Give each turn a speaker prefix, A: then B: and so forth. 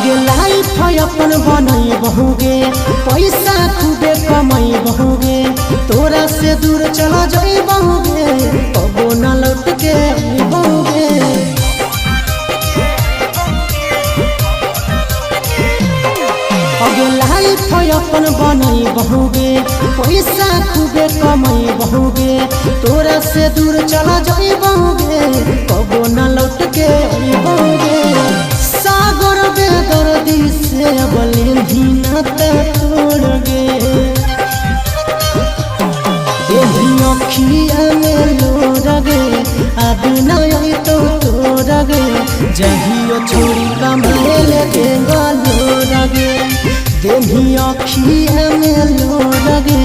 A: आगे लाइफ अपन बनई बहुगे, पैसा खूबे कमाई बहुगे, तोरा से दूर चला जाई बहुगे, कबो न लौट के बहुगे। आगे लाइफ अपन बनई बहुगे, पैसा खूबे कमाई बहुगे, तोरा से दूर चला जाई बहुगे, कबो न लौट के बहुगे। सागर बेदर्दी से बलिन नाता तोड़ गे, यही अखिया में लोर गे, अब नहीं तो तोड़ गे, जहियो छोड़ी कमाए ले लोर गे, देही अखिया में लोर गे,